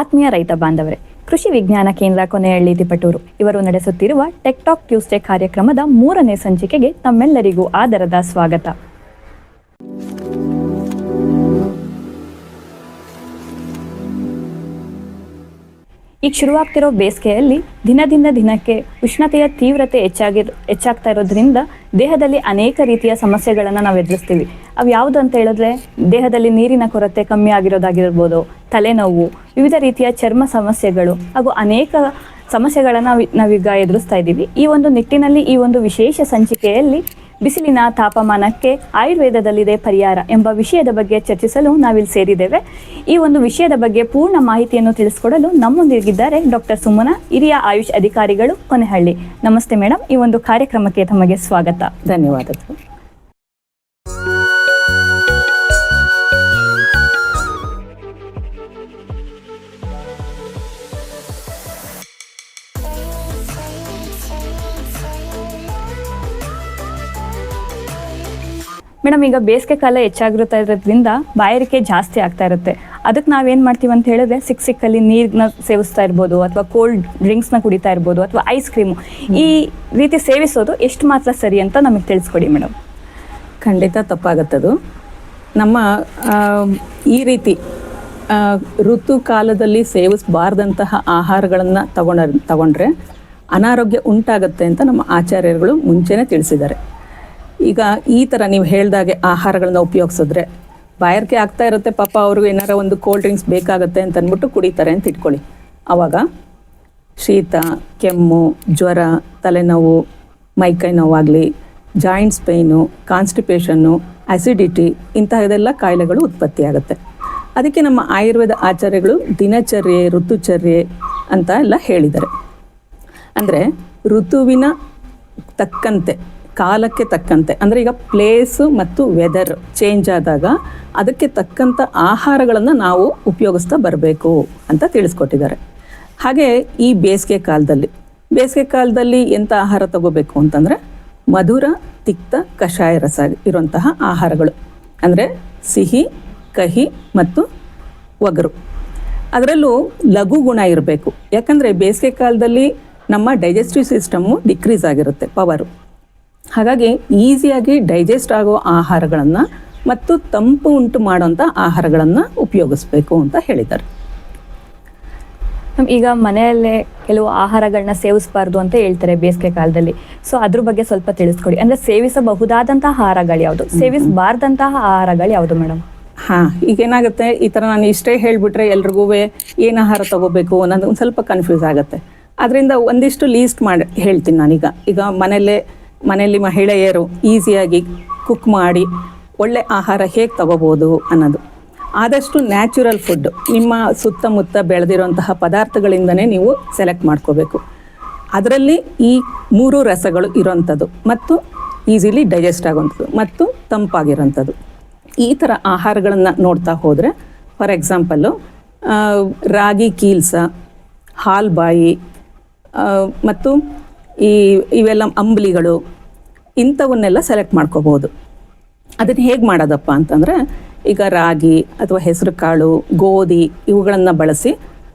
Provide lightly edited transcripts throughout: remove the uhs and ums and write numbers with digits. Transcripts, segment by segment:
ಆತ್ಮೀಯ ರೈತ ಬಾಂಧವರೇ, ಕೃಷಿ ವಿಜ್ಞಾನ ಕೇಂದ್ರ ಕೊನೆಹಳ್ಳಿ ತಿಪಟೂರು ಇವರು ನಡೆಸುತ್ತಿರುವ ಟೆಕ್ ಟಾಕ್ ಟ್ಯೂಸ್ಡೇ ಕಾರ್ಯಕ್ರಮದ 3ನೇ ಸಂಚಿಕೆಗೆ ತಮ್ಮೆಲ್ಲರಿಗೂ ಆದರದ ಸ್ವಾಗತ. ಈಗ ಶುರುವಾಗ್ತಿರೋ ಬೇಸಿಗೆಯಲ್ಲಿ ದಿನದಿಂದ ದಿನಕ್ಕೆ ಉಷ್ಣತೆಯ ತೀವ್ರತೆ ಹೆಚ್ಚಾಗ್ತಾ ಇರೋದ್ರಿಂದ ದೇಹದಲ್ಲಿ ಅನೇಕ ರೀತಿಯ ಸಮಸ್ಯೆಗಳನ್ನು ನಾವು ಎದುರಿಸ್ತೀವಿ. ಅವು ಯಾವುದು ಅಂತ ಹೇಳಿದ್ರೆ, ದೇಹದಲ್ಲಿ ನೀರಿನ ಕೊರತೆ ಕಮ್ಮಿ ಆಗಿರೋದಾಗಿರ್ಬೋದು, ತಲೆನೋವು, ವಿವಿಧ ರೀತಿಯ ಚರ್ಮ ಸಮಸ್ಯೆಗಳು ಹಾಗೂ ಅನೇಕ ಸಮಸ್ಯೆಗಳನ್ನು ನಾವೀಗ ಎದುರಿಸ್ತಾ ಇದ್ದೀವಿ. ಈ ಒಂದು ನಿಟ್ಟಿನಲ್ಲಿ ಈ ಒಂದು ವಿಶೇಷ ಸಂಚಿಕೆಯಲ್ಲಿ ಬಿಸಿಲಿನ ತಾಪಮಾನಕ್ಕೆ ಆಯುರ್ವೇದದಲ್ಲಿದೆ ಪರಿಹಾರ ಎಂಬ ವಿಷಯದ ಬಗ್ಗೆ ಚರ್ಚಿಸಲು ನಾವಿಲ್ಲಿ ಸೇರಿದ್ದೇವೆ. ಈ ಒಂದು ವಿಷಯದ ಬಗ್ಗೆ ಪೂರ್ಣ ಮಾಹಿತಿಯನ್ನು ತಿಳಿಸಿಕೊಡಲು ನಮ್ಮೊಂದಿಗಿದ್ದಾರೆ ಡಾಕ್ಟರ್ ಸುಮನಾ, ಹಿರಿಯ ಆಯುಷ್ ಅಧಿಕಾರಿಗಳು, ಕೊನೆಹಳ್ಳಿ. ನಮಸ್ತೆ ಮೇಡಮ್, ಈ ಒಂದು ಕಾರ್ಯಕ್ರಮಕ್ಕೆ ತಮಗೆ ಸ್ವಾಗತ. ಧನ್ಯವಾದಗಳು. ಮೇಡಮ್, ಈಗ ಬೇಸಿಗೆ ಕಾಲ ಹೆಚ್ಚಾಗಿರುತ್ತಾ ಇರೋದ್ರಿಂದ ಬಾಯಾರಿಕೆ ಜಾಸ್ತಿ ಆಗ್ತಾ ಇರುತ್ತೆ. ಅದಕ್ಕೆ ನಾವೇನು ಮಾಡ್ತೀವಿ ಅಂತ ಹೇಳಿದ್ರೆ, ಸಿಕ್ಕಲ್ಲಿ ನೀರನ್ನ ಸೇವಿಸ್ತಾ ಇರ್ಬೋದು, ಅಥವಾ ಕೋಲ್ಡ್ ಡ್ರಿಂಕ್ಸ್ನ ಕುಡಿತಾ ಇರ್ಬೋದು, ಅಥವಾ ಐಸ್ ಕ್ರೀಮು, ಈ ರೀತಿ ಸೇವಿಸೋದು ಎಷ್ಟು ಮಾತ್ರ ಸರಿ ಅಂತ ನಮಗೆ ತಿಳಿಸ್ಕೊಡಿ ಮೇಡಮ್. ಖಂಡಿತ ತಪ್ಪಾಗುತ್ತದು. ನಮ್ಮ ಈ ರೀತಿ ಋತುಕಾಲದಲ್ಲಿ ಸೇವಿಸಬಾರ್ದಂತಹ ಆಹಾರಗಳನ್ನು ತಗೊಂಡ್ರೆ ಅನಾರೋಗ್ಯ ಉಂಟಾಗುತ್ತೆ ಅಂತ ನಮ್ಮ ಆಚಾರ್ಯರುಗಳು ಮುಂಚೆನೇ ತಿಳಿಸಿದ್ದಾರೆ. ಈಗ ಈ ಥರ ನೀವು ಹೇಳ್ದಾಗೆ ಆಹಾರಗಳನ್ನ ಉಪಯೋಗಿಸಿದ್ರೆ ಬಾಯಾರಿಕೆ ಆಗ್ತಾ ಇರುತ್ತೆ, ಪಾಪ ಅವ್ರಿಗೆ ಏನಾರ ಒಂದು ಕೋಲ್ಡ್ ಡ್ರಿಂಕ್ಸ್ ಬೇಕಾಗುತ್ತೆ ಅಂತ ಅಂದ್ಬಿಟ್ಟು ಕುಡಿತಾರೆ ಅಂತ ಇಟ್ಕೊಳ್ಳಿ. ಆವಾಗ ಶೀತ, ಕೆಮ್ಮು, ಜ್ವರ, ತಲೆನೋವು, ಮೈಕೈ ನೋವಾಗಲಿ, ಜಾಯಿಂಟ್ಸ್ ಪೇಯ್ನು, ಕಾನ್ಸ್ಟಿಪೇಷನ್ನು, ಆ್ಯಸಿಡಿಟಿ, ಇಂತಹದೆಲ್ಲ ಕಾಯಿಲೆಗಳು ಉತ್ಪತ್ತಿಯಾಗುತ್ತೆ. ಅದಕ್ಕೆ ನಮ್ಮ ಆಯುರ್ವೇದ ಆಚಾರ್ಯಗಳು ದಿನಚರ್ಯೆ, ಋತುಚರ್ಯೆ ಅಂತ ಎಲ್ಲ ಹೇಳಿದ್ದಾರೆ. ಅಂದರೆ ಋತುವಿನ ತಕ್ಕಂತೆ, ಕಾಲಕ್ಕೆ ತಕ್ಕಂತೆ, ಅಂದರೆ ಈಗ ಪ್ಲೇಸು ಮತ್ತು ವೆದರ್ ಚೇಂಜ್ ಆದಾಗ ಅದಕ್ಕೆ ತಕ್ಕಂಥ ಆಹಾರಗಳನ್ನು ನಾವು ಉಪಯೋಗಿಸ್ತಾ ಬರಬೇಕು ಅಂತ ತಿಳಿಸ್ಕೊಟ್ಟಿದ್ದಾರೆ. ಹಾಗೆ ಈ ಬೇಸಿಗೆ ಕಾಲದಲ್ಲಿ ಎಂಥ ಆಹಾರ ತಗೋಬೇಕು ಅಂತಂದರೆ, ಮಧುರ, ತಿಕ್ತ, ಕಷಾಯ ರಸ ಇರುವಂತಹ ಆಹಾರಗಳು, ಅಂದರೆ ಸಿಹಿ, ಕಹಿ ಮತ್ತು ಒಗರು. ಅದರಲ್ಲೂ ಲಘು ಗುಣ ಇರಬೇಕು. ಯಾಕಂದರೆ ಬೇಸಿಗೆ ಕಾಲದಲ್ಲಿ ನಮ್ಮ ಡೈಜೆಸ್ಟಿವ್ ಸಿಸ್ಟಮ್ಮು ಡಿಕ್ರೀಸ್ ಆಗಿರುತ್ತೆ, ಪವರು. ಹಾಗಾಗಿ ಈಸಿಯಾಗಿ ಡೈಜೆಸ್ಟ್ ಆಗೋ ಆಹಾರಗಳನ್ನು ಮತ್ತು ತಂಪು ಉಂಟು ಮಾಡೋಂಥ ಆಹಾರಗಳನ್ನು ಉಪಯೋಗಿಸ್ಬೇಕು ಅಂತ ಹೇಳಿದ್ದಾರೆ. ಈಗ ಮನೆಯಲ್ಲೇ ಕೆಲವು ಆಹಾರಗಳನ್ನ ಸೇವಿಸಬಾರ್ದು ಅಂತ ಹೇಳ್ತಾರೆ ಬೇಸಿಗೆ ಕಾಲದಲ್ಲಿ. ಸೊ ಅದ್ರ ಬಗ್ಗೆ ಸ್ವಲ್ಪ ತಿಳಿಸ್ಕೊಡಿ. ಅಂದರೆ ಸೇವಿಸಬಹುದಾದಂತಹ ಆಹಾರಗಳು ಯಾವುದು, ಸೇವಿಸಬಾರ್ದಂತಹ ಆಹಾರಗಳು ಯಾವುದು ಮೇಡಮ್? ಈಗೇನಾಗುತ್ತೆ, ಈ ಥರ ನಾನು ಇಷ್ಟೇ ಹೇಳಿಬಿಟ್ರೆ ಎಲ್ರಿಗೂ ಏನು ಆಹಾರ ತಗೋಬೇಕು ಅನ್ನೋದು ಒಂದು ಸ್ವಲ್ಪ ಕನ್ಫ್ಯೂಸ್ ಆಗುತ್ತೆ. ಅದರಿಂದ ಒಂದಿಷ್ಟು ಲೀಸ್ಟ್ ಮಾಡಿ ಹೇಳ್ತೀನಿ ನಾನೀಗ. ಈಗ ಮನೆಯಲ್ಲಿ ಮಹಿಳೆಯರು ಈಸಿಯಾಗಿ ಕುಕ್ ಮಾಡಿ ಒಳ್ಳೆ ಆಹಾರ ಹೇಗೆ ತಗೋಬೋದು ಅನ್ನೋದು. ಆದಷ್ಟು ನ್ಯಾಚುರಲ್ ಫುಡ್, ನಿಮ್ಮ ಸುತ್ತಮುತ್ತ ಬೆಳೆದಿರುವಂತಹ ಪದಾರ್ಥಗಳಿಂದನೇ ನೀವು ಸೆಲೆಕ್ಟ್ ಮಾಡ್ಕೋಬೇಕು. ಅದರಲ್ಲಿ ಈ 3 ರಸಗಳು ಇರೋವಂಥದ್ದು ಮತ್ತು ಈಸಿಲಿ ಡೈಜೆಸ್ಟ್ ಆಗೋವಂಥದ್ದು ಮತ್ತು ತಂಪಾಗಿರೋಂಥದ್ದು, ಈ ಥರ ಆಹಾರಗಳನ್ನು ನೋಡ್ತಾ ಹೋದರೆ, ಫಾರ್ ಎಕ್ಸಾಂಪಲ್ಲು ರಾಗಿ ಕೀಲ್ಸ, ಹಾಲ್ಬಾಯಿ ಮತ್ತು ಇವೆಲ್ಲ ಅಂಬ್ಲಿಗಳು, ಇಂಥವನ್ನೆಲ್ಲ ಸೆಲೆಕ್ಟ್ ಮಾಡ್ಕೋಬೋದು. ಅದನ್ನು ಹೇಗೆ ಮಾಡೋದಪ್ಪ ಅಂತಂದರೆ, ಈಗ ರಾಗಿ ಅಥವಾ ಹೆಸರು ಕಾಳು, ಗೋಧಿ ಇವುಗಳನ್ನು ಬಳಸಿ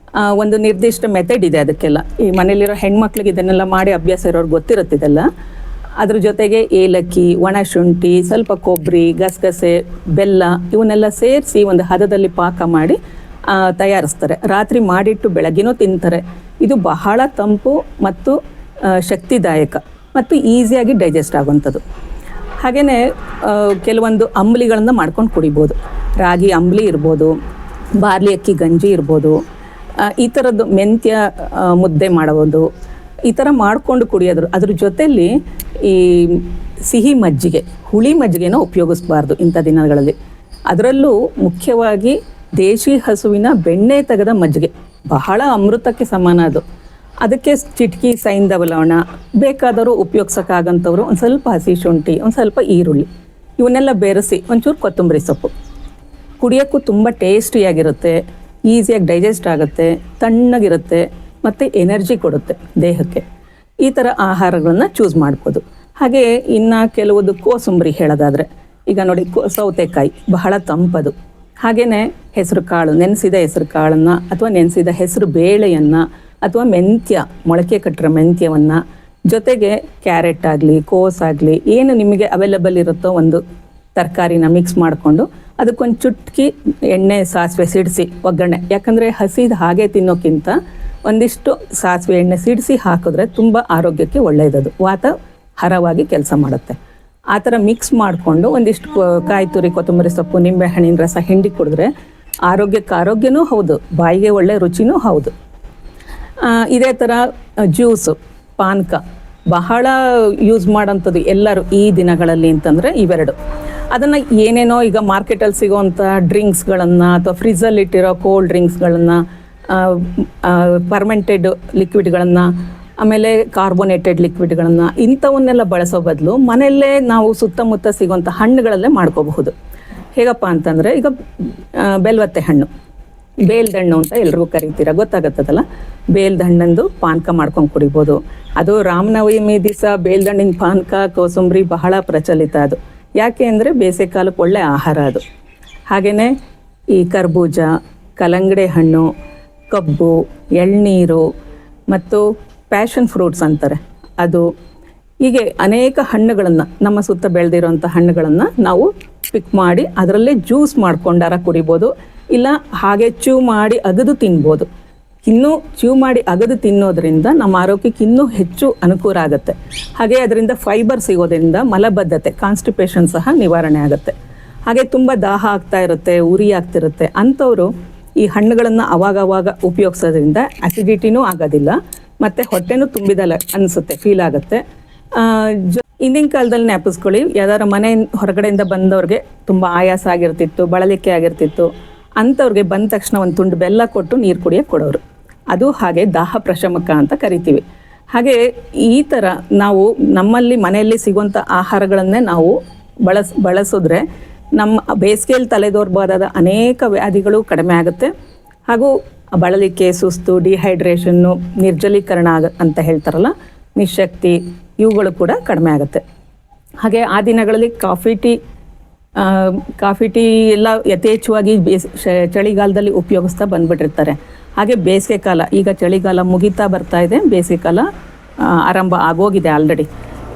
ಒಂದು ನಿರ್ದಿಷ್ಟ ಮೆಥಡ್ ಇದೆ ಅದಕ್ಕೆಲ್ಲ. ಈ ಮನೇಲಿರೋ ಹೆಣ್ಮಕ್ಳಿಗೆ ಇದನ್ನೆಲ್ಲ ಮಾಡಿ ಅಭ್ಯಾಸ ಇರೋರು ಗೊತ್ತಿರುತ್ತಿದೆಲ್ಲ. ಅದ್ರ ಜೊತೆಗೆ ಏಲಕ್ಕಿ, ಒಣಶುಂಠಿ, ಸ್ವಲ್ಪ ಕೊಬ್ಬರಿ, ಗಸಗಸೆ, ಬೆಲ್ಲ ಇವನ್ನೆಲ್ಲ ಸೇರಿಸಿ ಒಂದು ಹದದಲ್ಲಿ ಪಾಕ ಮಾಡಿ ತಯಾರಿಸ್ತಾರೆ. ರಾತ್ರಿ ಮಾಡಿಟ್ಟು ಬೆಳಗ್ಗೆನೂ ತಿಂತಾರೆ. ಇದು ಬಹಳ ತಂಪು ಮತ್ತು ಶಕ್ತಿದಾಯಕ ಮತ್ತು ಈಸಿಯಾಗಿ ಡೈಜೆಸ್ಟ್ ಆಗುವಂಥದ್ದು. ಹಾಗೆಯೇ ಕೆಲವೊಂದು ಅಂಬ್ಲಿಗಳನ್ನು ಮಾಡ್ಕೊಂಡು ಕುಡಿಬೋದು. ರಾಗಿ ಅಂಬ್ಲಿ ಇರ್ಬೋದು, ಬಾರ್ಲಿ ಅಕ್ಕಿ ಗಂಜಿ ಇರ್ಬೋದು, ಈ ಥರದ್ದು ಮೆಂತ್ಯ ಮುದ್ದೆ ಮಾಡಬಹುದು. ಈ ಥರ ಮಾಡಿಕೊಂಡು ಕುಡಿಯೋದ್ರು. ಅದ್ರ ಜೊತೆಯಲ್ಲಿ ಈ ಸಿಹಿ ಮಜ್ಜಿಗೆ, ಹುಳಿ ಮಜ್ಜಿಗೆನ ಉಪಯೋಗಿಸ್ಬಾರ್ದು ಇಂಥ ದಿನಗಳಲ್ಲಿ. ಅದರಲ್ಲೂ ಮುಖ್ಯವಾಗಿ ದೇಶಿ ಹಸುವಿನ ಬೆಣ್ಣೆ ತೆಗೆದ ಮಜ್ಜಿಗೆ ಬಹಳ ಅಮೃತಕ್ಕೆ ಸಮಾನ ಅದು. ಅದಕ್ಕೆ ಚಿಟಕಿ ಸೈಂಧವ ಲವಣ, ಬೇಕಾದರೂ ಉಪಯೋಗಿಸೋಕ್ಕಾಗಂಥವ್ರು ಒಂದು ಸ್ವಲ್ಪ ಹಸಿ ಶುಂಠಿ, ಒಂದು ಸ್ವಲ್ಪ ಈರುಳ್ಳಿ ಇವನ್ನೆಲ್ಲ ಬೆರೆಸಿ ಒಂಚೂರು ಕೊತ್ತಂಬರಿ ಸೊಪ್ಪು ಕುಡಿಯೋಕ್ಕೂ ತುಂಬ ಟೇಸ್ಟಿಯಾಗಿರುತ್ತೆ, ಈಸಿಯಾಗಿ ಡೈಜೆಸ್ಟ್ ಆಗುತ್ತೆ, ತಣ್ಣಗಿರುತ್ತೆ ಮತ್ತು ಎನರ್ಜಿ ಕೊಡುತ್ತೆ ದೇಹಕ್ಕೆ. ಈ ಥರ ಆಹಾರಗಳನ್ನು ಚೂಸ್ ಮಾಡ್ಬೋದು. ಹಾಗೆ ಇನ್ನು ಕೆಲವೊಂದು ಕೋಸಂಬರಿ ಹೇಳೋದಾದರೆ, ಈಗ ನೋಡಿ ಸೌತೆಕಾಯಿ ಬಹಳ ತಂಪದು, ಹಾಗೆಯೇ ಹೆಸರು ಕಾಳು, ನೆನೆಸಿದ ಹೆಸರು ಕಾಳನ್ನು ಅಥವಾ ನೆನೆಸಿದ ಹೆಸರು ಬೇಳೆಯನ್ನು ಅಥವಾ ಮೆಂತ್ಯ, ಮೊಳಕೆ ಕಟ್ಟಿರೋ ಮೆಂತ್ಯವನ್ನು, ಜೊತೆಗೆ ಕ್ಯಾರೆಟ್ ಆಗಲಿ ಕೋಸಾಗಲಿ ಏನು ನಿಮಗೆ ಅವೈಲಬಲ್ ಇರುತ್ತೋ ಒಂದು ತರಕಾರಿನ ಮಿಕ್ಸ್ ಮಾಡಿಕೊಂಡು ಅದಕ್ಕೊಂದು ಚುಟ್ಕಿ ಎಣ್ಣೆ ಸಾಸಿವೆ ಸಿಡಿಸಿ ಒಗ್ಗರಣೆ, ಯಾಕಂದರೆ ಹಸಿದು ಹಾಗೆ ತಿನ್ನೋಕ್ಕಿಂತ ಒಂದಿಷ್ಟು ಸಾಸಿವೆ ಎಣ್ಣೆ ಸಿಡಿಸಿ ಹಾಕಿದ್ರೆ ತುಂಬ ಆರೋಗ್ಯಕ್ಕೆ ಒಳ್ಳೆಯದದು, ವಾತ ಹರವಾಗಿ ಕೆಲಸ ಮಾಡುತ್ತೆ. ಆ ಥರ ಮಿಕ್ಸ್ ಮಾಡಿಕೊಂಡು ಒಂದಿಷ್ಟು ಕಾಯಿ ತುರಿ, ಕೊತ್ತಂಬರಿ ಸೊಪ್ಪು, ನಿಂಬೆ ಹಣ್ಣಿನ ರಸ ಹಿಂಡಿ ಕುಡಿದ್ರೆ ಆರೋಗ್ಯನೂ ಹೌದು, ಬಾಯಿಗೆ ಒಳ್ಳೆ ರುಚಿನೂ ಹೌದು. ಇದೇ ಥರ ಜ್ಯೂಸು, ಪಾನಕ ಬಹಳ ಯೂಸ್ ಮಾಡೋಂಥದ್ದು ಎಲ್ಲರೂ ಈ ದಿನಗಳಲ್ಲಿ ಅಂತಂದರೆ ಇವೆರಡು. ಅದನ್ನು ಏನೇನೋ ಈಗ ಮಾರ್ಕೆಟಲ್ಲಿ ಸಿಗೋವಂಥ ಡ್ರಿಂಕ್ಸ್ಗಳನ್ನು ಅಥವಾ ಫ್ರಿಜ್ಜಲ್ಲಿಟ್ಟಿರೋ ಕೋಲ್ಡ್ ಡ್ರಿಂಕ್ಸ್ಗಳನ್ನು, ಫರ್ಮೆಂಟೆಡ್ ಲಿಕ್ವಿಡ್ಗಳನ್ನು, ಆಮೇಲೆ ಕಾರ್ಬೋನೇಟೆಡ್ ಲಿಕ್ವಿಡ್ಗಳನ್ನು, ಇಂಥವನ್ನೆಲ್ಲ ಬಳಸೋ ಬದಲು ಮನೆಯಲ್ಲೇ ನಾವು ಸುತ್ತಮುತ್ತ ಸಿಗೋಂಥ ಹಣ್ಣುಗಳಲ್ಲೇ ಮಾಡ್ಕೋಬಹುದು. ಹೇಗಪ್ಪ ಅಂತಂದರೆ ಈಗ ಬೆಲ್ವತ್ತೆ ಹಣ್ಣು, ಬೇಲ್ದಣ್ಣು ಅಂತ ಎಲ್ರಿಗೂ ಕರಿತೀರ, ಗೊತ್ತಾಗತ್ತದಲ್ಲ. ಬೇಲ್ದಣ್ಣಂದು ಪಾನಕ ಮಾಡ್ಕೊಂಡು ಕುಡಿಬೋದು. ಅದು ರಾಮನವಮಿ ದಿವಸ ಬೇಲ್ದಣ್ಣಿನ ಪಾನಕ, ಕೋಸಂಬರಿ ಬಹಳ ಪ್ರಚಲಿತ ಅದು. ಯಾಕೆ ಅಂದರೆ ಬೇಸಿಗೆ ಕಾಲಕ್ಕೆ ಒಳ್ಳೆ ಆಹಾರ ಅದು. ಹಾಗೆಯೇ ಈ ಕರ್ಬೂಜ, ಕಲ್ಲಂಗಡಿ ಹಣ್ಣು, ಕಬ್ಬು, ಎಳ್ನೀರು ಮತ್ತು ಪ್ಯಾಷನ್ ಫ್ರೂಟ್ಸ್ ಅಂತಾರೆ ಅದು, ಹೀಗೆ ಅನೇಕ ಹಣ್ಣುಗಳನ್ನು, ನಮ್ಮ ಸುತ್ತ ಬೆಳೆದಿರೋಂಥ ಹಣ್ಣುಗಳನ್ನು ನಾವು ಪಿಕ್ ಮಾಡಿ ಅದರಲ್ಲೇ ಜ್ಯೂಸ್ ಮಾಡ್ಕೊಂಡಾರ ಕುಡಿಬೋದು, ಇಲ್ಲ ಹಾಗೆ ಚೂ ಮಾಡಿ ಅಗದು ತಿನ್ಬೋದು. ಇನ್ನೂ ಚೂ ಮಾಡಿ ಅಗದು ತಿನ್ನೋದ್ರಿಂದ ನಮ್ಮ ಆರೋಗ್ಯಕ್ಕೆ ಇನ್ನೂ ಹೆಚ್ಚು ಅನುಕೂಲ ಆಗುತ್ತೆ. ಹಾಗೆ ಅದರಿಂದ ಫೈಬರ್ ಸಿಗೋದ್ರಿಂದ ಮಲಬದ್ಧತೆ, ಕಾನ್ಸ್ಟಿಪೇಷನ್ ಸಹ ನಿವಾರಣೆ ಆಗುತ್ತೆ. ಹಾಗೆ ತುಂಬ ದಾಹ ಆಗ್ತಾ ಇರುತ್ತೆ, ಉರಿ ಆಗ್ತಿರುತ್ತೆ ಅಂಥವರು ಈ ಹಣ್ಣುಗಳನ್ನು ಅವಾಗವಾಗ ಉಪಯೋಗಿಸೋದ್ರಿಂದ ಅಸಿಡಿಟಿನೂ ಆಗೋದಿಲ್ಲ ಮತ್ತು ಹೊಟ್ಟೆನೂ ತುಂಬಿದಲ್ಲ ಅನಿಸುತ್ತೆ, ಫೀಲ್ ಆಗುತ್ತೆ. ಹಿಂದಿನ ಕಾಲದಲ್ಲಿ ಜ್ಞಾಪಿಸ್ಕೊಳ್ಳಿ, ಯಾವ್ದಾರ ಮನೆ ಹೊರಗಡೆಯಿಂದ ಬಂದವ್ರಿಗೆ ತುಂಬ ಆಯಾಸ ಆಗಿರ್ತಿತ್ತು, ಬಳಲಿಕೆ ಆಗಿರ್ತಿತ್ತು, ಅಂಥವ್ರಿಗೆ ಬಂದ ತಕ್ಷಣ ಒಂದು ತುಂಡು ಬೆಲ್ಲ ಕೊಟ್ಟು ನೀರು ಕುಡಿಯೋಕ್ಕೆ ಕೊಡೋರು. ಅದು ಹಾಗೆ ದಾಹ ಪ್ರಶಮಕ ಅಂತ ಕರಿತೀವಿ. ಹಾಗೆ ಈ ಥರ ನಾವು ನಮ್ಮಲ್ಲಿ ಮನೆಯಲ್ಲಿ ಸಿಗುವಂಥ ಆಹಾರಗಳನ್ನೇ ನಾವು ಬಳಸಿದ್ರೆ ನಮ್ಮ ಬೇಸಿಗೆಯಲ್ಲಿ ತಲೆದೋರ್ಬೋದಾದ ಅನೇಕ ವ್ಯಾಧಿಗಳು ಕಡಿಮೆ ಆಗುತ್ತೆ. ಹಾಗೂ ಬಳಲಿಕೆ, ಸುಸ್ತು, ಡಿಹೈಡ್ರೇಷನ್ನು, ನಿರ್ಜಲೀಕರಣ ಅಂತ ಹೇಳ್ತಾರಲ್ಲ, ನಿಶಕ್ತಿ, ಇವುಗಳು ಕೂಡ ಕಡಿಮೆ ಆಗುತ್ತೆ. ಹಾಗೆ ಆ ದಿನಗಳಲ್ಲಿ ಕಾಫಿ ಟೀ ಎಲ್ಲ ಯಥೇಚ್ಛವಾಗಿ ಚಳಿಗಾಲದಲ್ಲಿ ಉಪಯೋಗಿಸ್ತಾ ಬಂದ್ಬಿಟ್ಟಿರ್ತಾರೆ. ಹಾಗೆ ಬೇಸಿಗೆ ಕಾಲ, ಈಗ ಚಳಿಗಾಲ ಮುಗಿತಾ ಬರ್ತಾ ಇದೆ, ಬೇಸಿಗೆ ಕಾಲ ಆರಂಭ ಆಗೋಗಿದೆ ಆಲ್ರೆಡಿ.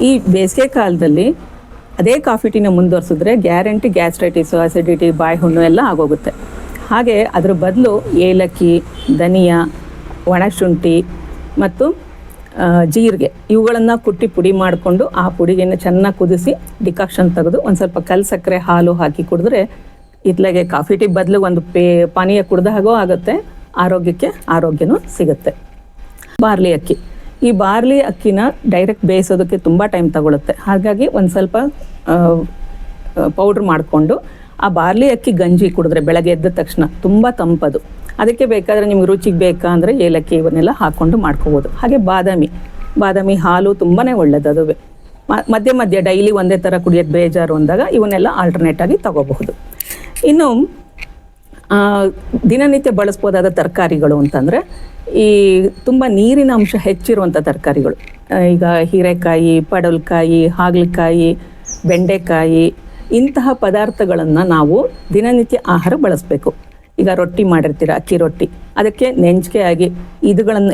ಈ ಬೇಸಿಗೆ ಕಾಲದಲ್ಲಿ ಅದೇ ಕಾಫಿ ಟೀನ ಮುಂದುವರಿಸಿದ್ರೆ ಗ್ಯಾರಂಟಿ ಗ್ಯಾಸ್ಟ್ರೈಟಿಸು, ಅಸಿಡಿಟಿ, ಬಾಯಿ ಹುಣ್ಣು ಎಲ್ಲ ಆಗೋಗುತ್ತೆ. ಹಾಗೆ ಅದ್ರ ಬದಲು ಏಲಕ್ಕಿ, ಧನಿಯಾ, ಒಣಶುಂಠಿ ಮತ್ತು ಜೀರಿಗೆ ಇವುಗಳನ್ನು ಕುಟ್ಟಿ ಪುಡಿ ಮಾಡಿಕೊಂಡು ಆ ಪುಡಿಯನ್ನು ಚೆನ್ನಾಗಿ ಕುದಿಸಿ ಡಿಕಾಕ್ಷನ್ ತೆಗೆದು ಒಂದು ಸ್ವಲ್ಪ ಕಲ್ಲು ಸಕ್ಕರೆ, ಹಾಲು ಹಾಕಿ ಕುಡಿದ್ರೆ ಇತ್ಲಾಗೆ ಕಾಫಿ ಟೀ ಬದಲು ಒಂದು ಪಾನೀಯ ಕುಡ್ದ ಹಾಗೋ ಆಗುತ್ತೆ, ಆರೋಗ್ಯನೂ ಸಿಗುತ್ತೆ. ಬಾರ್ಲಿ ಅಕ್ಕಿ, ಈ ಬಾರ್ಲಿ ಅಕ್ಕಿನ ಡೈರೆಕ್ಟ್ ಬೇಯಿಸೋದಕ್ಕೆ ತುಂಬ ಟೈಮ್ ತಗೊಳುತ್ತೆ. ಹಾಗಾಗಿ ಒಂದು ಸ್ವಲ್ಪ ಪೌಡ್ರ್ ಮಾಡಿಕೊಂಡು ಆ ಬಾರ್ಲಿ ಅಕ್ಕಿ ಗಂಜಿ ಕುಡಿದ್ರೆ ಬೆಳಗ್ಗೆ ಎದ್ದ ತಕ್ಷಣ ತುಂಬ ತಂಪದು. ಅದಕ್ಕೆ ಬೇಕಾದರೆ ನಿಮ್ಗೆ ರುಚಿಗೆ ಬೇಕಾ ಅಂದರೆ ಏಲಕ್ಕಿ ಇವನ್ನೆಲ್ಲ ಹಾಕ್ಕೊಂಡು ಮಾಡ್ಕೋಬೋದು. ಹಾಗೆ ಬಾದಾಮಿ ಹಾಲು ತುಂಬಾ ಒಳ್ಳೆಯದು. ಅದುವೇ ಮಧ್ಯೆ ಡೈಲಿ ಒಂದೇ ಥರ ಕುಡಿಯೋದು ಬೇಜಾರು ಅಂದಾಗ ಇವನ್ನೆಲ್ಲ ಆಲ್ಟರ್ನೇಟ್ ಆಗಿ ತಗೋಬಹುದು. ಇನ್ನು ದಿನನಿತ್ಯ ಬಳಸ್ಬೋದಾದ ತರಕಾರಿಗಳು ಅಂತಂದರೆ ಈ ತುಂಬ ನೀರಿನ ಅಂಶ ಹೆಚ್ಚಿರುವಂಥ ತರಕಾರಿಗಳು, ಈಗ ಹೀರೆಕಾಯಿ, ಪಡವಲಕಾಯಿ, ಹಾಗಲಕಾಯಿ, ಬೆಂಡೆಕಾಯಿ, ಇಂತಹ ಪದಾರ್ಥಗಳನ್ನು ನಾವು ದಿನನಿತ್ಯ ಆಹಾರ ಬಳಸಬೇಕು. ಈಗ ರೊಟ್ಟಿ ಮಾಡಿರ್ತೀರ, ಅಕ್ಕಿ ರೊಟ್ಟಿ, ಅದಕ್ಕೆ ನೆಂಚಿಕೆ ಆಗಿ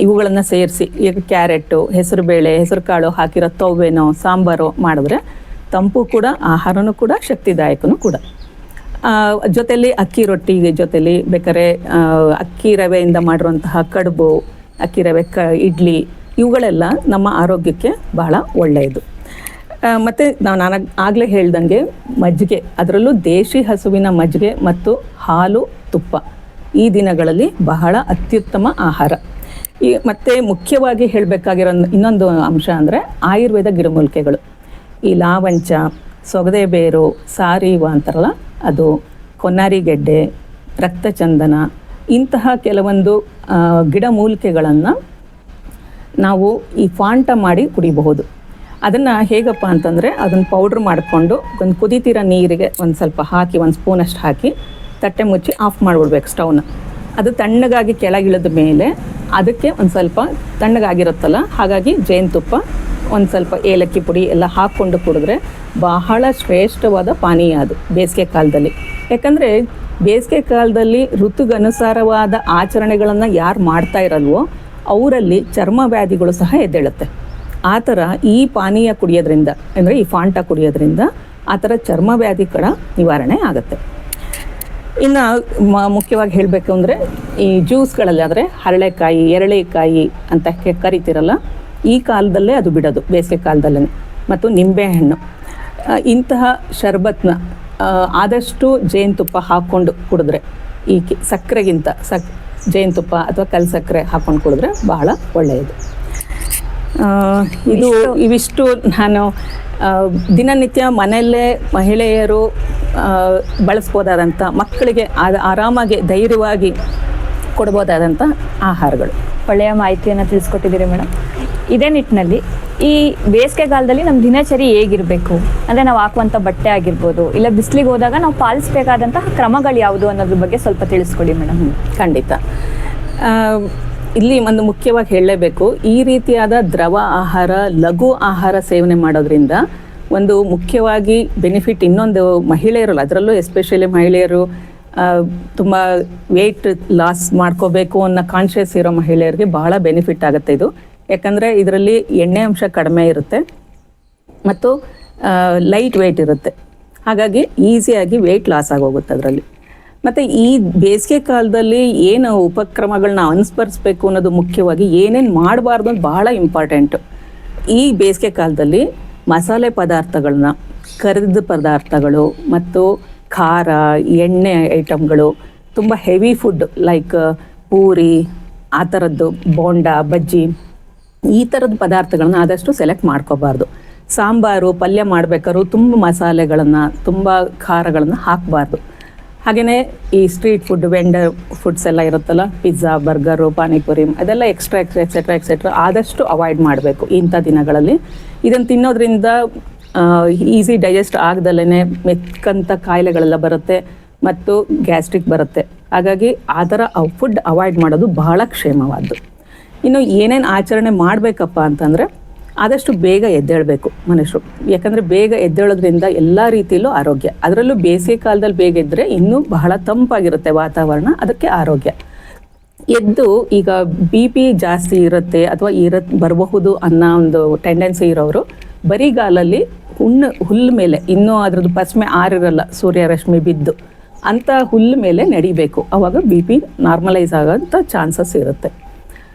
ಇವುಗಳನ್ನು ಸೇರಿಸಿ, ಈಗ ಕ್ಯಾರೆಟು, ಹೆಸರುಬೇಳೆ, ಹೆಸರು ಕಾಳು ಹಾಕಿರೋ ತವ್ವೆನೋ ಸಾಂಬಾರು ಮಾಡಿದ್ರೆ ತಂಪು ಕೂಡ, ಆಹಾರನೂ ಕೂಡ, ಶಕ್ತಿದಾಯಕನೂ ಕೂಡ. ಜೊತೆಯಲ್ಲಿ ಅಕ್ಕಿ ರೊಟ್ಟಿ ಜೊತೆಲಿ ಬೇಕಾದ್ರೆ ಅಕ್ಕಿ ರವೆಯಿಂದ ಮಾಡಿರುವಂತಹ ಕಡುಬು, ಅಕ್ಕಿ ರವೆ ಇಡ್ಲಿ, ಇವುಗಳೆಲ್ಲ ನಮ್ಮ ಆರೋಗ್ಯಕ್ಕೆ ಬಹಳ ಒಳ್ಳೆಯದು. ಮತ್ತು ನಾನು ಆಗಲೇ ಹೇಳ್ದಂಗೆ ಮಜ್ಜಿಗೆ, ಅದರಲ್ಲೂ ದೇಶಿ ಹಸುವಿನ ಮಜ್ಜಿಗೆ ಮತ್ತು ಹಾಲು, ತುಪ್ಪ ಈ ದಿನಗಳಲ್ಲಿ ಬಹಳ ಅತ್ಯುತ್ತಮ ಆಹಾರ. ಮತ್ತು ಮುಖ್ಯವಾಗಿ ಹೇಳಬೇಕಾಗಿರೋ ಇನ್ನೊಂದು ಅಂಶ ಅಂದರೆ ಆಯುರ್ವೇದ ಗಿಡಮೂಲಿಕೆಗಳು. ಈ ಲಾವಂಚ, ಸೊಗದೆ ಬೇರು, ಸಾರೀವ ಅಂತಾರಲ್ಲ ಅದು, ಕೊನ್ನಾರಿಗೆಡ್ಡೆ, ರಕ್ತಚಂದನ, ಇಂತಹ ಕೆಲವೊಂದು ಗಿಡಮೂಲಿಕೆಗಳನ್ನು ನಾವು ಈ ಫಾಂಟ ಮಾಡಿ ಕುಡಿಬಹುದು. ಅದನ್ನು ಹೇಗಪ್ಪ ಅಂತಂದರೆ ಅದನ್ನು ಪೌಡ್ರ್ ಮಾಡಿಕೊಂಡು ಒಂದು ಕುದಿತಿರೋ ನೀರಿಗೆ ಒಂದು ಸ್ವಲ್ಪ ಹಾಕಿ, ಒಂದು ಸ್ಪೂನಷ್ಟು ಹಾಕಿ ತಟ್ಟೆ ಮುಚ್ಚಿ ಆಫ್ ಮಾಡಿಬಿಡ್ಬೇಕು ಸ್ಟವ್ನ. ಅದು ತಣ್ಣಗಾಗಿ ಕೆಳಗಿಳಿದ ಮೇಲೆ ಅದಕ್ಕೆ ಒಂದು ಸ್ವಲ್ಪ ತಣ್ಣಗಾಗಿರುತ್ತಲ್ಲ, ಹಾಗಾಗಿ ಜೇನುತುಪ್ಪ, ಒಂದು ಸ್ವಲ್ಪ ಏಲಕ್ಕಿ ಪುಡಿ ಎಲ್ಲ ಹಾಕ್ಕೊಂಡು ಕುಡಿದ್ರೆ ಬಹಳ ಶ್ರೇಷ್ಠವಾದ ಪಾನೀಯ ಅದು ಬೇಸಿಗೆ ಕಾಲದಲ್ಲಿ. ಯಾಕಂದರೆ ಬೇಸಿಗೆ ಕಾಲದಲ್ಲಿ ಋತುಗನುಸಾರವಾದ ಆಚರಣೆಗಳನ್ನು ಯಾರು ಮಾಡ್ತಾ ಇರಲ್ವೋ ಅವರಲ್ಲಿ ಚರ್ಮ ವ್ಯಾಧಿಗಳು ಸಹ ಎದ್ದೇಳುತ್ತೆ. ಆ ಥರ ಈ ಪಾನೀಯ ಕುಡಿಯೋದ್ರಿಂದ, ಅಂದರೆ ಈ ಫಾಂಟ ಕುಡಿಯೋದ್ರಿಂದ ಆ ಥರ ಚರ್ಮ ವ್ಯಾಧಿ ಕೂಡ ನಿವಾರಣೆ ಆಗುತ್ತೆ. ಇನ್ನು ಮುಖ್ಯವಾಗಿ ಹೇಳಬೇಕು ಅಂದರೆ ಈ ಜ್ಯೂಸ್ಗಳಲ್ಲಿ ಆದರೆ ಹರಳೆಕಾಯಿ, ಎರಳೆಕಾಯಿ ಅಂತ ಕರಿತಿರಲ್ಲ, ಈ ಕಾಲದಲ್ಲೇ ಅದು ಬಿಡೋದು, ಬೇಸಿಗೆ ಕಾಲದಲ್ಲೇ. ಮತ್ತು ನಿಂಬೆಹಣ್ಣು, ಇಂತಹ ಶರ್ಬತ್ನ ಆದಷ್ಟು ಜೇನುತುಪ್ಪ ಹಾಕ್ಕೊಂಡು ಕುಡಿದ್ರೆ, ಈ ಸಕ್ಕರೆಗಿಂತ ಜೇನುತುಪ್ಪ ಅಥವಾ ಕಲ್ ಸಕ್ಕರೆ ಹಾಕ್ಕೊಂಡು ಕುಡಿದ್ರೆ ಬಹಳ ಒಳ್ಳೆಯದು. ಇವಿಷ್ಟು ನಾನು ದಿನನಿತ್ಯ ಮನೆಯಲ್ಲೇ ಮಹಿಳೆಯರು ಬಳಸ್ಬೋದಾದಂಥ, ಮಕ್ಕಳಿಗೆ ಆರಾಮಾಗಿ ಧೈರ್ಯವಾಗಿ ಕೊಡ್ಬೋದಾದಂಥ ಆಹಾರಗಳು. ಒಳ್ಳೆಯ ಮಾಹಿತಿಯನ್ನು ತಿಳಿಸ್ಕೊಟ್ಟಿದ್ದೀರಿ ಮೇಡಮ್. ಇದೇ ನಿಟ್ಟಿನಲ್ಲಿ ಈ ಬೇಸಿಗೆಗಾಲದಲ್ಲಿ ನಮ್ಮ ದಿನಚರಿ ಹೇಗಿರಬೇಕು, ಅಂದರೆ ನಾವು ಹಾಕುವಂಥ ಬಟ್ಟೆ ಆಗಿರ್ಬೋದು, ಇಲ್ಲ ಬಿಸಿಲಿಗೆ ಹೋದಾಗ ನಾವು ಪಾಲಿಸಬೇಕಾದಂತಹ ಕ್ರಮಗಳು ಯಾವುದು ಅನ್ನೋದ್ರ ಬಗ್ಗೆ ಸ್ವಲ್ಪ ತಿಳಿಸ್ಕೊಡಿ ಮೇಡಮ್. ಖಂಡಿತ. ಇಲ್ಲಿ ಒಂದು ಮುಖ್ಯವಾಗಿ ಹೇಳಲೇಬೇಕು, ಈ ರೀತಿಯಾದ ದ್ರವ ಆಹಾರ, ಲಘು ಆಹಾರ ಸೇವನೆ ಮಾಡೋದ್ರಿಂದ ಒಂದು ಮುಖ್ಯವಾಗಿ ಬೆನಿಫಿಟ್ ಇನ್ನೊಂದು, ಮಹಿಳೆಯರಲ್ಲ, ಅದರಲ್ಲೂ ಎಸ್ಪೆಷಲಿ ಮಹಿಳೆಯರು ತುಂಬ ವೆಯ್ಟ್ ಲಾಸ್ ಮಾಡ್ಕೋಬೇಕು ಅನ್ನೋ ಕಾನ್ಷಿಯಸ್ ಇರೋ ಮಹಿಳೆಯರಿಗೆ ಬಹಳ ಬೆನಿಫಿಟ್ ಆಗುತ್ತೆ ಇದು. ಯಾಕಂದರೆ ಇದರಲ್ಲಿ ಎಣ್ಣೆ ಅಂಶ ಕಡಿಮೆ ಇರುತ್ತೆ ಮತ್ತು ಲೈಟ್ ವೆಯ್ಟ್ ಇರುತ್ತೆ. ಹಾಗಾಗಿ ಈಸಿಯಾಗಿ ವೆಯ್ಟ್ ಲಾಸ್ ಆಗೋಗುತ್ತೆ ಅದರಲ್ಲಿ. ಮತ್ತು ಈ ಬೇಸಿಗೆ ಕಾಲದಲ್ಲಿ ಏನು ಉಪಕ್ರಮಗಳನ್ನ ಅನುಸರಿಸಬೇಕು ಅನ್ನೋದು ಮುಖ್ಯವಾಗಿ, ಏನೇನು ಮಾಡಬಾರ್ದು ಅಂತ ಬಹಳ ಇಂಪಾರ್ಟೆಂಟು. ಈ ಬೇಸಿಗೆ ಕಾಲದಲ್ಲಿ ಮಸಾಲೆ ಪದಾರ್ಥಗಳನ್ನ, ಕರಿದ ಪದಾರ್ಥಗಳು ಮತ್ತು ಖಾರ, ಎಣ್ಣೆ ಐಟಮ್ಗಳು, ತುಂಬ ಹೆವಿ ಫುಡ್ ಲೈಕ್ ಪೂರಿ, ಆ ಥರದ್ದು ಬೋಂಡ, ಬಜ್ಜಿ, ಈ ಥರದ ಪದಾರ್ಥಗಳನ್ನ ಆದಷ್ಟು ಸೆಲೆಕ್ಟ್ ಮಾಡ್ಕೋಬಾರ್ದು. ಸಾಂಬಾರು, ಪಲ್ಯ ಮಾಡಬೇಕಾದ್ರೂ ತುಂಬ ಮಸಾಲೆಗಳನ್ನು, ತುಂಬ ಖಾರಗಳನ್ನು ಹಾಕಬಾರ್ದು. ಹಾಗೆಯೇ ಈ ಸ್ಟ್ರೀಟ್ ಫುಡ್, ವೆಂಡರ್ ಫುಡ್ಸ್ ಎಲ್ಲ ಇರುತ್ತಲ್ಲ, ಪಿಜ್ಜಾ, ಬರ್ಗರು, ಪಾನಿಪುರಿ, ಅದೆಲ್ಲ ಎಕ್ಸೆಟ್ರಾ ಆದಷ್ಟು ಅವಾಯ್ಡ್ ಮಾಡಬೇಕು ಇಂಥ ದಿನಗಳಲ್ಲಿ. ಇದನ್ನು ತಿನ್ನೋದ್ರಿಂದ ಈಸಿ ಡೈಜೆಸ್ಟ್ ಆಗದಲ್ಲೇ ಮೆಕ್ಕಂಥ ಕಾಯಿಲೆಗಳೆಲ್ಲ ಬರುತ್ತೆ ಮತ್ತು ಗ್ಯಾಸ್ಟ್ರಿಕ್ ಬರುತ್ತೆ. ಹಾಗಾಗಿ ಆ ಥರ ಫುಡ್ ಅವಾಯ್ಡ್ ಮಾಡೋದು ಬಹಳ ಕ್ಷೇಮವಾದ್ದು. ಇನ್ನು ಏನೇನು ಆಚರಣೆ ಮಾಡಬೇಕಪ್ಪ ಅಂತಂದರೆ, ಆದಷ್ಟು ಬೇಗ ಎದ್ದೇಳಬೇಕು ಮನುಷ್ಯರು. ಯಾಕಂದರೆ ಬೇಗ ಎದ್ದೇಳೋದ್ರಿಂದ ಎಲ್ಲ ರೀತಿಯಲ್ಲೂ ಆರೋಗ್ಯ, ಅದರಲ್ಲೂ ಬೇಸಿಗೆ ಕಾಲದಲ್ಲಿ ಬೇಗ ಎದ್ದರೆ ಇನ್ನೂ ಬಹಳ ತಂಪಾಗಿರುತ್ತೆ ವಾತಾವರಣ, ಅದಕ್ಕೆ ಆರೋಗ್ಯ. ಎದ್ದು ಈಗ BP ಜಾಸ್ತಿ ಇರುತ್ತೆ ಅಥವಾ ಬರಬಹುದು ಅನ್ನೋ ಒಂದು ಟೆಂಡೆನ್ಸಿ ಇರೋರು ಬರಿಗಾಲಲ್ಲಿ ಹುಲ್ಲು ಮೇಲೆ, ಇನ್ನೂ ಅದ್ರದ್ದು ಪಸ್ಮೆ ಆರಿರಲ್ಲ ಸೂರ್ಯರಶ್ಮಿ ಬಿದ್ದು, ಅಂಥ ಹುಲ್ಲು ಮೇಲೆ ನಡಿಬೇಕು. ಆವಾಗ BP ನಾರ್ಮಲೈಸ್ ಆಗೋಂಥ ಚಾನ್ಸಸ್ ಇರುತ್ತೆ.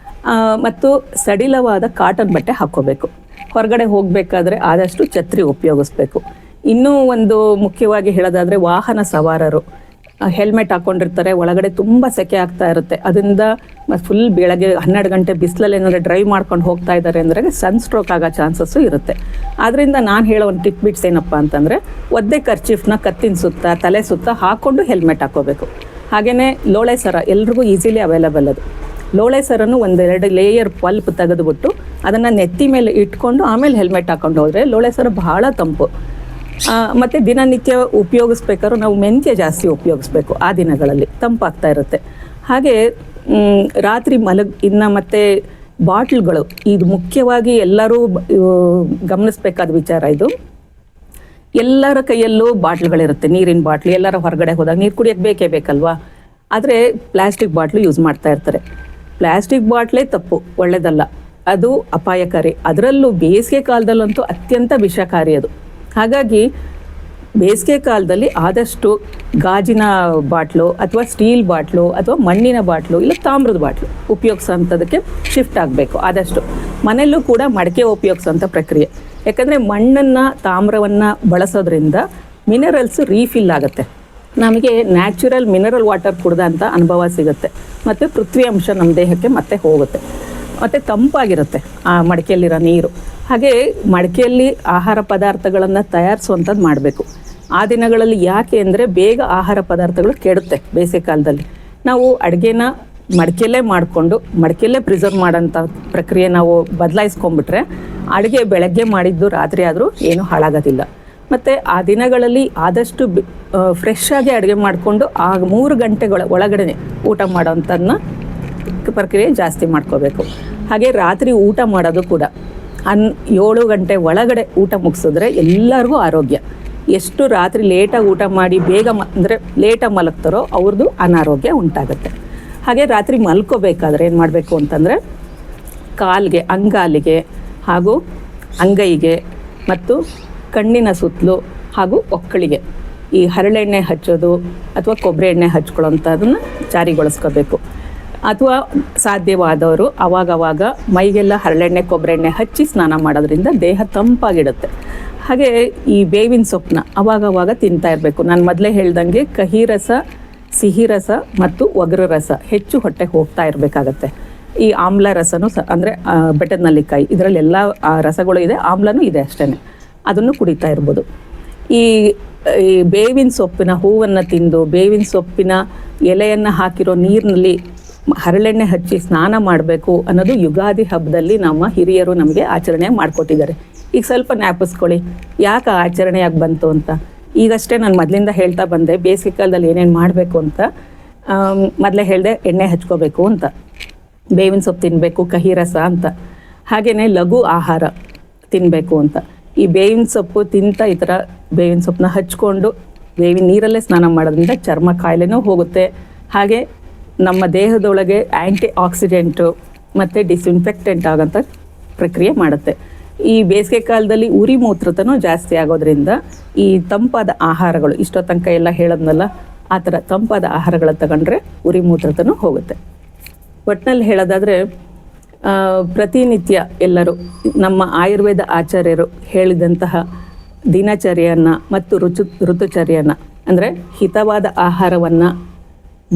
ಮತ್ತು ಸಡಿಲವಾದ ಕಾಟನ್ ಬಟ್ಟೆ ಹಾಕ್ಕೋಬೇಕು. ಹೊರಗಡೆ ಹೋಗಬೇಕಾದ್ರೆ ಆದಷ್ಟು ಛತ್ರಿ ಉಪಯೋಗಿಸ್ಬೇಕು. ಇನ್ನೂ ಒಂದು ಮುಖ್ಯವಾಗಿ ಹೇಳೋದಾದರೆ, ವಾಹನ ಸವಾರರು ಹೆಲ್ಮೆಟ್ ಹಾಕ್ಕೊಂಡಿರ್ತಾರೆ, ಒಳಗಡೆ ತುಂಬ ಸೆಕೆ ಆಗ್ತಾ ಇರುತ್ತೆ, ಅದರಿಂದ ಫುಲ್ ಬೆಳಗ್ಗೆ 12 ಗಂಟೆ ಬಿಸಿಲಲ್ಲಿ ಏನಾದರೂ ಡ್ರೈವ್ ಮಾಡ್ಕೊಂಡು ಹೋಗ್ತಾ ಇದ್ದಾರೆ ಅಂದರೆ ಸನ್ಸ್ಟ್ರೋಕ್ ಆಗೋ ಚಾನ್ಸಸ್ಸು ಇರುತ್ತೆ. ಆದ್ದರಿಂದ ನಾನು ಹೇಳೋ ಒಂದು ಟಿಪ್ ಬಿಟ್ಸ್ ಏನಪ್ಪ ಅಂತಂದರೆ, ಒದ್ದೆ ಕರ್ಚೀಫ್ನ ಕತ್ತಿನ ಸುತ್ತ, ತಲೆ ಸುತ್ತ ಹಾಕ್ಕೊಂಡು ಹೆಲ್ಮೆಟ್ ಹಾಕ್ಕೋಬೇಕು. ಹಾಗೆಯೇ ಲೋಳೆ ಸರ ಎಲ್ರಿಗೂ ಈಸಿಲಿ ಅವೈಲಬಲ್ ಅದು. ಲೋಳೆ ಸರನ್ನು 1-2 ಲೇಯರ್ ಪಲ್ಪ್ ತೆಗೆದುಬಿಟ್ಟು ಅದನ್ನು ನೆತ್ತಿ ಮೇಲೆ ಇಟ್ಕೊಂಡು ಆಮೇಲೆ ಹೆಲ್ಮೆಟ್ ಹಾಕ್ಕೊಂಡು ಹೋದರೆ ಲೋಳೆ ಸರ ಬಹಳ ತಂಪು. ಮತ್ತು ದಿನನಿತ್ಯ ಉಪಯೋಗಿಸ್ಬೇಕಾದ್ರೂ ನಾವು ಮೆಂತ್ಯ ಜಾಸ್ತಿ ಉಪಯೋಗಿಸ್ಬೇಕು, ಆ ದಿನಗಳಲ್ಲಿ ತಂಪಾಗ್ತಾ ಇರುತ್ತೆ. ಹಾಗೆ ರಾತ್ರಿ ಇನ್ನು ಮತ್ತು ಬಾಟ್ಲ್ಗಳು, ಇದು ಮುಖ್ಯವಾಗಿ ಎಲ್ಲರೂ ಗಮನಿಸಬೇಕಾದ ವಿಚಾರ ಇದು. ಎಲ್ಲರ ಕೈಯಲ್ಲೂ ಬಾಟ್ಲ್ಗಳಿರುತ್ತೆ, ನೀರಿನ ಬಾಟ್ಲು. ಎಲ್ಲರ ಹೊರಗಡೆ ಹೋದಾಗ ನೀರು ಕುಡಿಯೋಕ್ಕೆ ಬೇಕೇ ಬೇಕಲ್ವಾ, ಆದರೆ ಪ್ಲಾಸ್ಟಿಕ್ ಬಾಟ್ಲು ಯೂಸ್ ಮಾಡ್ತಾ ಇರ್ತಾರೆ. ಪ್ಲಾಸ್ಟಿಕ್ ಬಾಟ್ಲೇ ತಪ್ಪು, ಒಳ್ಳೆಯದಲ್ಲ, ಅದು ಅಪಾಯಕಾರಿ. ಅದರಲ್ಲೂ ಬೇಸಿಗೆ ಕಾಲದಲ್ಲಂತೂ ಅತ್ಯಂತ ವಿಷಕಾರಿ ಅದು. ಹಾಗಾಗಿ ಬೇಸಿಗೆ ಕಾಲದಲ್ಲಿ ಆದಷ್ಟು ಗಾಜಿನ ಬಾಟ್ಲು ಅಥವಾ ಸ್ಟೀಲ್ ಬಾಟ್ಲು ಅಥವಾ ಮಣ್ಣಿನ ಬಾಟ್ಲು ಇಲ್ಲ ತಾಮ್ರದ ಬಾಟ್ಲು ಉಪಯೋಗಿಸೋಂಥದಕ್ಕೆ ಶಿಫ್ಟ್ ಆಗಬೇಕು. ಆದಷ್ಟು ಮನೆಯಲ್ಲೂ ಕೂಡ ಮಡಿಕೆ ಉಪಯೋಗಿಸೋಂಥ ಪ್ರಕ್ರಿಯೆ. ಯಾಕಂದರೆ ಮಣ್ಣನ್ನು, ತಾಮ್ರವನ್ನು ಬಳಸೋದ್ರಿಂದ ಮಿನರಲ್ಸ್ ರೀಫಿಲ್ ಆಗುತ್ತೆ, ನಮಗೆ ನ್ಯಾಚುರಲ್ ಮಿನರಲ್ ವಾಟರ್ ಕುಡ್ದಂಥ ಅನುಭವ ಸಿಗುತ್ತೆ ಮತ್ತು ಪೃಥ್ವಿ ಅಂಶ ನಮ್ಮ ದೇಹಕ್ಕೆ ಮತ್ತೆ ಹೋಗುತ್ತೆ ಮತ್ತು ತಂಪಾಗಿರುತ್ತೆ ಆ ಮಡಿಕೆಯಲ್ಲಿರೋ ನೀರು. ಹಾಗೆ ಮಡಿಕೆಯಲ್ಲಿ ಆಹಾರ ಪದಾರ್ಥಗಳನ್ನು ತಯಾರಿಸುವಂಥದ್ದು ಮಾಡಬೇಕು. ಆ ದಿನಗಳಲ್ಲಿ ಯಾಕೆ ಅಂದರೆ ಬೇಗ ಆಹಾರ ಪದಾರ್ಥಗಳು ಕೆಡುತ್ತೆ. ಬೇಸಿಗೆ ಕಾಲದಲ್ಲಿ ನಾವು ಅಡುಗೆನ ಮಡಿಕೆಯಲ್ಲೇ ಮಾಡಿಕೊಂಡು ಮಡಿಕೆಯಲ್ಲೇ ಪ್ರಿಸರ್ವ್ ಮಾಡೋಂಥ ಪ್ರಕ್ರಿಯೆ ನಾವು ಬದಲಾಯಿಸ್ಕೊಂಡ್ಬಿಟ್ರೆ ಅಡುಗೆ ಬೆಳಗ್ಗೆ ಮಾಡಿದ್ದು ರಾತ್ರಿ ಆದರೂ ಏನೂ ಹಾಳಾಗೋದಿಲ್ಲ. ಮತ್ತು ಆ ದಿನಗಳಲ್ಲಿ ಆದಷ್ಟು ಫ್ರೆಶ್ ಆಗಿ ಅಡುಗೆ ಮಾಡಿಕೊಂಡು ಆ 3 ಗಂಟೆಗಳ ಒಳಗಡೆ ಊಟ ಮಾಡೋಂಥದ್ದನ್ನ ಪ್ರಕ್ರಿಯೆ ಜಾಸ್ತಿ ಮಾಡ್ಕೋಬೇಕು. ಹಾಗೆ ರಾತ್ರಿ ಊಟ ಮಾಡೋದು ಕೂಡ 7 ಗಂಟೆ ಒಳಗಡೆ ಊಟ ಮುಗಿಸಿದ್ರೆ ಎಲ್ಲರಿಗೂ ಆರೋಗ್ಯ. ಎಷ್ಟು ರಾತ್ರಿ ಲೇಟಾಗಿ ಊಟ ಮಾಡಿ ಬೇಗ ಅಂದರೆ ಲೇಟಾಗಿ ಮಲಗ್ತಾರೋ ಅವ್ರದ್ದು ಅನಾರೋಗ್ಯ ಉಂಟಾಗುತ್ತೆ. ಹಾಗೆ ರಾತ್ರಿ ಮಲ್ಕೋಬೇಕಾದ್ರೆ ಏನು ಮಾಡಬೇಕು ಅಂತಂದರೆ ಕಾಲಿಗೆ, ಅಂಗಾಲಿಗೆ ಹಾಗೂ ಅಂಗೈಗೆ ಮತ್ತು ಕಣ್ಣಿನ ಸುತ್ತಲೂ ಹಾಗೂ ಒಕ್ಕಳಿಗೆ ಈ ಹರಳೆಣ್ಣೆ ಹಚ್ಚೋದು ಅಥವಾ ಕೊಬ್ಬರಿ ಎಣ್ಣೆ ಹಚ್ಕೊಳ್ಳೋಂಥದ್ದನ್ನು ಜಾರಿಗೊಳಿಸ್ಕೋಬೇಕು. ಅಥವಾ ಸಾಧ್ಯವಾದವರು ಅವಾಗವಾಗ ಮೈಗೆಲ್ಲ ಹರಳೆಣ್ಣೆ ಕೊಬ್ಬರಿ ಎಣ್ಣೆ ಹಚ್ಚಿ ಸ್ನಾನ ಮಾಡೋದ್ರಿಂದ ದೇಹ ತಂಪಾಗಿಡುತ್ತೆ. ಹಾಗೆ ಈ ಬೇವಿನ ಸೊಪ್ಪನ್ನ ಅವಾಗವಾಗ ತಿಂತಾ ಇರಬೇಕು. ನಾನು ಮೊದಲೇ ಹೇಳ್ದಂಗೆ ಕಹಿ ರಸ, ಸಿಹಿ ರಸ ಮತ್ತು ಒಗರು ರಸ ಹೆಚ್ಚು ಹೊಟ್ಟೆಗೆ ಹೋಗ್ತಾ ಇರಬೇಕಾಗತ್ತೆ. ಈ ಆಮ್ಲ ರಸನೂ ಅಂದರೆ ಬೆಟ್ಟದ ನೆಲ್ಲಿಕಾಯಿ ಇದರಲ್ಲೆಲ್ಲ ರಸಗಳು ಇದೆ, ಆಮ್ಲನೂ ಇದೆ ಅಷ್ಟೇ, ಅದನ್ನು ಕುಡಿತಾ ಇರ್ಬೋದು. ಈ ಬೇವಿನ ಸೊಪ್ಪಿನ ಹೂವನ್ನು ತಿಂದು ಬೇವಿನ ಸೊಪ್ಪಿನ ಎಲೆಯನ್ನು ಹಾಕಿರೋ ನೀರಿನಲ್ಲಿ ಹರಳೆಣ್ಣೆ ಹಚ್ಚಿ ಸ್ನಾನ ಮಾಡಬೇಕು ಅನ್ನೋದು ಯುಗಾದಿ ಹಬ್ಬದಲ್ಲಿ ನಮ್ಮ ಹಿರಿಯರು ನಮಗೆ ಆಚರಣೆ ಮಾಡಿಕೊಟ್ಟಿದ್ದಾರೆ. ಈಗ ಸ್ವಲ್ಪ ಜ್ಞಾಪಿಸ್ಕೊಳ್ಳಿ ಯಾಕೆ ಆಚರಣೆಯಾಗಿ ಬಂತು ಅಂತ. ಈಗಷ್ಟೇ ನಾನು ಮೊದಲಿಂದ ಹೇಳ್ತಾ ಬಂದೆ ಬೇಸಿಗೆ ಕಾಲದಲ್ಲಿ ಏನೇನು ಮಾಡಬೇಕು ಅಂತ. ಮೊದಲೇ ಹೇಳಿದೆ ಎಣ್ಣೆ ಹಚ್ಕೋಬೇಕು ಅಂತ, ಬೇವಿನ ಸೊಪ್ಪು ತಿನ್ನಬೇಕು, ಕಹಿ ರಸ ಅಂತ, ಹಾಗೆಯೇ ಲಘು ಆಹಾರ ತಿನ್ನಬೇಕು ಅಂತ. ಈ ಬೇವಿನ ಸೊಪ್ಪು ತಿಂತ ಈ ಥರ ಬೇವಿನ ಸೊಪ್ಪನ್ನ ಹಚ್ಕೊಂಡು ಬೇವಿನ ನೀರಲ್ಲೇ ಸ್ನಾನ ಮಾಡೋದ್ರಿಂದ ಚರ್ಮ ಕಾಯಿಲೆನೂ ಹೋಗುತ್ತೆ. ಹಾಗೆ ನಮ್ಮ ದೇಹದೊಳಗೆ ಆ್ಯಂಟಿ ಆಕ್ಸಿಡೆಂಟು ಮತ್ತು ಡಿಸ್ಇನ್ಫೆಕ್ಟೆಂಟ್ ಆಗೋಂಥ ಪ್ರಕ್ರಿಯೆ ಮಾಡುತ್ತೆ. ಈ ಬೇಸಿಗೆ ಕಾಲದಲ್ಲಿ ಉರಿ ಮೂತ್ರತನೂ ಜಾಸ್ತಿ ಆಗೋದ್ರಿಂದ ಈ ತಂಪಾದ ಆಹಾರಗಳು, ಇಷ್ಟೋ ತನಕ ಎಲ್ಲ ಹೇಳೋದ್ನಲ್ಲ ಆ ಥರ ತಂಪಾದ ಆಹಾರಗಳು ತಗೊಂಡ್ರೆ ಉರಿ ಮೂತ್ರತನೂ ಹೋಗುತ್ತೆ. ಒಟ್ಟಿನಲ್ಲಿ ಹೇಳೋದಾದರೆ ಪ್ರತಿನಿತ್ಯ ಎಲ್ಲರೂ ನಮ್ಮ ಆಯುರ್ವೇದ ಆಚಾರ್ಯರು ಹೇಳಿದಂತಹ ದಿನಚರ್ಯನ್ನು ಮತ್ತು ಋತುಚರ್ಯನ್ನು ಅಂದರೆ ಹಿತವಾದ ಆಹಾರವನ್ನು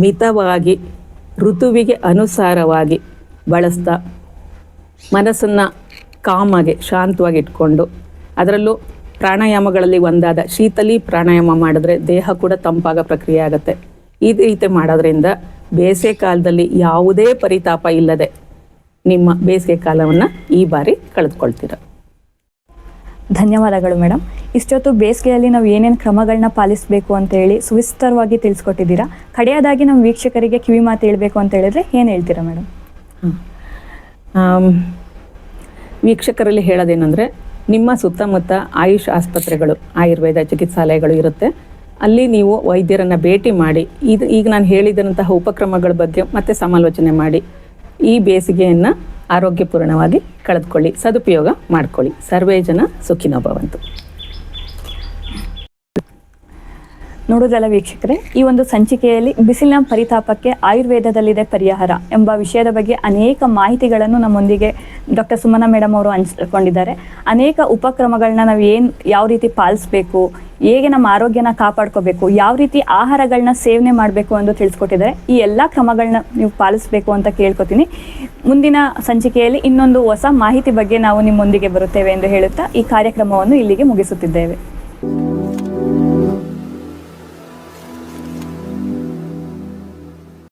ಮಿತವಾಗಿ ಋತುವಿಗೆ ಅನುಸಾರವಾಗಿ ಬಳಸ್ತಾ ಮನಸ್ಸನ್ನು ಕಾಮಾಗಿ ಶಾಂತವಾಗಿ ಇಟ್ಕೊಂಡು, ಅದರಲ್ಲೂ ಪ್ರಾಣಾಯಾಮಗಳಲ್ಲಿ ಒಂದಾದ ಶೀತಲಿ ಪ್ರಾಣಾಯಾಮ ಮಾಡಿದ್ರೆ ದೇಹ ಕೂಡ ತಂಪಾಗೋ ಪ್ರಕ್ರಿಯೆ ಆಗುತ್ತೆ. ಈ ರೀತಿ ಮಾಡೋದ್ರಿಂದ ಬೇಸಿಗೆ ಕಾಲದಲ್ಲಿ ಯಾವುದೇ ಪರಿತಾಪ ಇಲ್ಲದೆ ನಿಮ್ಮ ಬೇಸಿಗೆ ಕಾಲವನ್ನು ಈ ಬಾರಿ ಕಳೆದುಕೊಳ್ತೀರ. ಧನ್ಯವಾದಗಳು ಮೇಡಮ್. ಇಷ್ಟೊತ್ತು ಬೇಸಿಗೆಯಲ್ಲಿ ನಾವು ಏನೇನು ಕ್ರಮಗಳನ್ನ ಪಾಲಿಸಬೇಕು ಅಂತ ಹೇಳಿ ಸುವಿಸ್ತರವಾಗಿ ತಿಳಿಸ್ಕೊಟ್ಟಿದ್ದೀರಾ. ಕಡೆಯದಾಗಿ ನಮ್ಮ ವೀಕ್ಷಕರಿಗೆ ಕಿವಿ ಮಾತು ಹೇಳಬೇಕು ಅಂತ ಹೇಳಿದ್ರೆ ಏನು ಹೇಳ್ತೀರಾ ಮೇಡಮ್? ವೀಕ್ಷಕರಲ್ಲಿ ಹೇಳೋದೇನೆಂದರೆ, ನಿಮ್ಮ ಸುತ್ತಮುತ್ತ ಆಯುಷ್ ಆಸ್ಪತ್ರೆಗಳು, ಆಯುರ್ವೇದ ಚಿಕಿತ್ಸಾಲಯಗಳು ಇರುತ್ತೆ. ಅಲ್ಲಿ ನೀವು ವೈದ್ಯರನ್ನು ಭೇಟಿ ಮಾಡಿ ಈಗ ನಾನು ಹೇಳಿದಂತಹ ಉಪಕ್ರಮಗಳ ಬಗ್ಗೆ ಮತ್ತೆ ಸಮಾಲೋಚನೆ ಮಾಡಿ ಈ ಬೇಸಿಗೆಯನ್ನು ಆರೋಗ್ಯಪೂರ್ಣವಾಗಿ ಕಳೆದುಕೊಳ್ಳಿ, ಸದುಪಯೋಗ ಮಾಡಿಕೊಳ್ಳಿ. ಸರ್ವೇ ಜನ ಸುಖಿನೋ ಭವಂತು. ನೋಡೋದಲ್ಲ ವೀಕ್ಷಕರೇ, ಈ ಒಂದು ಸಂಚಿಕೆಯಲ್ಲಿ ಬಿಸಿಲಿನ ಪರಿತಾಪಕ್ಕೆ ಆಯುರ್ವೇದದಲ್ಲಿದೆ ಪರಿಹಾರ ಎಂಬ ವಿಷಯದ ಬಗ್ಗೆ ಅನೇಕ ಮಾಹಿತಿಗಳನ್ನು ನಮ್ಮೊಂದಿಗೆ ಡಾಕ್ಟರ್ ಸುಮನಾ ಮೇಡಮ್ ಅವರು ಹಂಚಿಕೊಂಡಿದ್ದಾರೆ. ಅನೇಕ ಉಪಕ್ರಮಗಳನ್ನ ನಾವು ಯಾವ ರೀತಿ ಪಾಲಿಸಬೇಕು, ಹೇಗೆ ನಮ್ಮ ಆರೋಗ್ಯನ ಕಾಪಾಡ್ಕೋಬೇಕು, ಯಾವ ರೀತಿ ಆಹಾರಗಳನ್ನ ಸೇವನೆ ಮಾಡಬೇಕು ಎಂದು ತಿಳಿಸ್ಕೊಟ್ಟಿದ್ದಾರೆ. ಈ ಎಲ್ಲ ಕ್ರಮಗಳನ್ನ ನೀವು ಪಾಲಿಸಬೇಕು ಅಂತ ಕೇಳ್ಕೊತೀನಿ. ಮುಂದಿನ ಸಂಚಿಕೆಯಲ್ಲಿ ಇನ್ನೊಂದು ಹೊಸ ಮಾಹಿತಿ ಬಗ್ಗೆ ನಾವು ನಿಮ್ಮೊಂದಿಗೆ ಬರುತ್ತೇವೆ ಎಂದು ಹೇಳುತ್ತಾ ಈ ಕಾರ್ಯಕ್ರಮವನ್ನು ಇಲ್ಲಿಗೆ ಮುಗಿಸುತ್ತಿದ್ದೇವೆ.